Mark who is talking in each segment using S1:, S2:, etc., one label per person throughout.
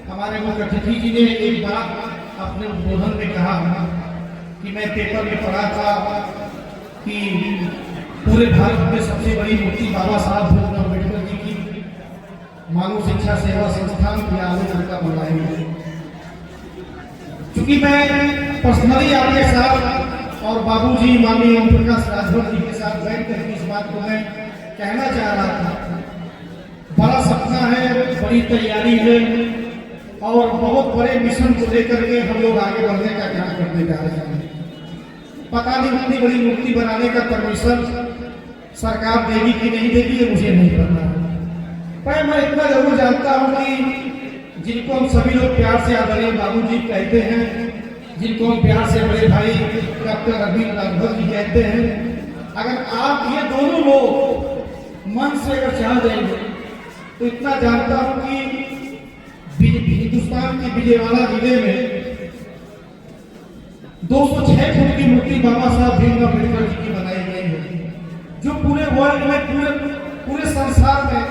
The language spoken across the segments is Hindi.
S1: हमारे मुख्य अतिथि जी ने एक बात अपने उद्बोधन में कहा कि मैं पेपर में पढ़ा था कि पूरे भारत में सबसे बड़ी मूर्ति बाबा साहब भीमराव अम्बेडकर जी की मानव शिक्षा सेवा संस्थान की आलोचना का बनाई है। चूंकि मैं पर्सनली आपके साथ और बाबूजी माननीय ओम प्रकाश राजभर जी के साथ बैठ कर इस बात को मैं कहना चाह रहा था, बड़ा सपना है, बड़ी तैयारी है और बहुत बड़े मिशन को लेकर के हम लोग आगे बढ़ने का काम करने जा रहे हैं। पता नहीं इतनी बड़ी मूर्ति बनाने का परमिशन सरकार देगी कि नहीं देगी, ये मुझे नहीं पता, पर मैं इतना जरूर जानता हूँ कि जिनको हम सभी लोग प्यार से आदरणीय बाबूजी कहते हैं, जिनको हम प्यार से बड़े भाई डॉक्टर रविंद्र राजभर जी कहते हैं, अगर आप ये दोनों लोग मन से अगर चाह देंगे तो इतना जानता हूं कि हिंदुस्तान के विजयवाड़ा जिले में 206 फुट की मूर्ति बाबा साहब भीमराव अम्बेडकर जी की बनाई गई है, जो पूरे वर्ल्ड में पूरे संसार में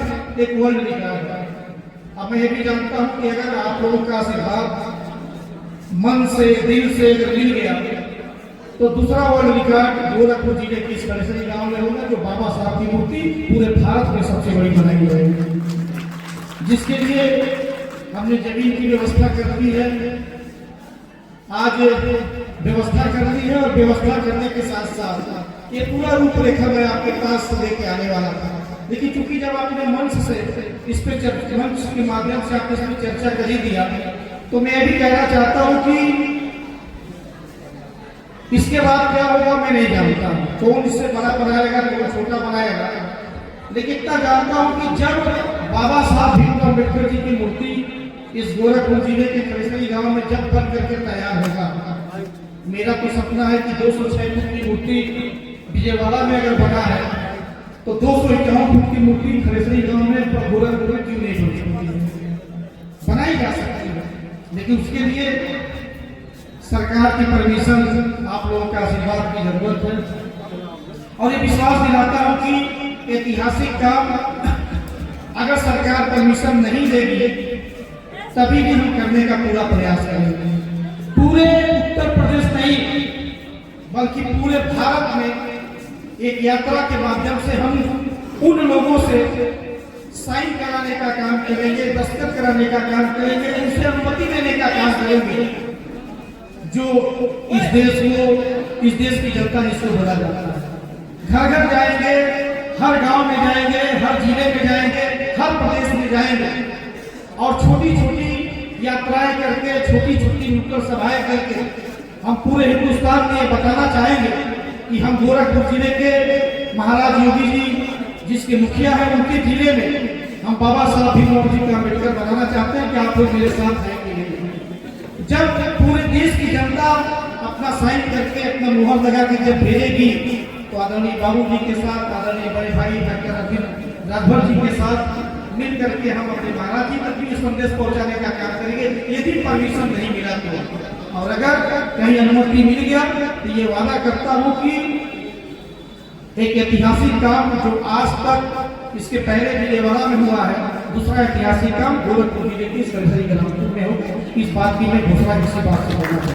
S1: एक वर्ल्ड रिकॉर्ड है। अब मैं ये भी जानता हूं कि अगर आप लोगों का आशीर्वाद मन से दिल से अगर मिल गया तो दूसरा वर्ल्ड रिकॉर्ड गोरखपुर जिले की इस कलेसरी गांव में होगा, जो बाबा साहब की मूर्ति पूरे भारत में सबसे बड़ी बनाई गई, जिसके लिए हमने जमीन की व्यवस्था कर दी है। आज व्यवस्था कर दी है और व्यवस्था करने के साथ साथ ये पूरा रूपरेखा मैं आपके पास लेके आने वाला था, लेकिन चूंकि जब आपने मंच से इस पे मंच के माध्यम से आपने सभी चर्चा कर ही दिया, तो मैं ये भी कहना चाहता हूं कि इसके बाद क्या होगा मैं नहीं जानता, कौन इससे बड़ा बनाएगा कौन छोटा बनाएगा, लेकिन इतना जानता हूं कि जब बाबा साहब भीमराव अम्बेडकर जी की मूर्ति इस गोरखपुर जिले के कलेसरी गांव में जब बन करके तैयार होगा, मेरा तो सपना है कि 206 फुट की मूर्ति विजयवाड़ा में अगर बना है तो 251 फुट की मूर्ति कलेसरी गांव में गोरखपुर में क्यों नहीं बन सकती, बनाई जा सकती है, लेकिन उसके लिए सरकार की परमिशन, आप लोगों का आशीर्वाद की जरूरत है। और ये विश्वास दिलाता हूं कि ऐतिहासिक काम अगर सरकार परमिशन नहीं देगी तभी भी हम करने का पूरा प्रयास करेंगे। पूरे उत्तर प्रदेश नहीं बल्कि पूरे भारत में एक यात्रा के माध्यम से हम उन लोगों से साइन कराने का काम करेंगे, दस्तखत कराने का काम करेंगे, उनसे अनुमति लेने का काम करेंगे, जो इस देश की जनता जिसको बोला जाता है। घर घर जाएंगे, हर गांव में जाएंगे, हर जिले में जाएंगे, हर प्रदेश में जाएंगे और छोटी छोटी यात्राएं करके, छोटी छोटी नुक्कड़ सभाएं करके हम पूरे हिंदुस्तान में बताना चाहेंगे कि हम गोरखपुर जिले के महाराज योगी जी जिसके मुखिया है उनके जिले में हम बाबा साहब भीमराव जी का अम्बेडकर बनाना चाहते हैं कि आप लोग मेरे साथ हैं कि नहीं। जब पूरे देश की जनता अपना साइन करके अपना मुहर लगा के जब भेजेगी तो आदरणीय बाबू जी के साथ, आदरणीय बड़े भाई डॉक्टर रविंद्र राजभर जी के साथ मिल करके हम अपने महाराज जी तक भी संदेश पहुंचाने का काम करेंगे, यदि परमिशन नहीं मिला तो। और अगर कहीं अनुमति मिल गया तो ये वादा करता हूं कि एक ऐतिहासिक काम जो आज तक इसके पहले विजयवाड़ा में हुआ है, दूसरा ऐतिहासिक काम गोरखपुर जिले की कलेसरी ग्राम में होगा। इस बात की मैं घोषणा किसी बात से करना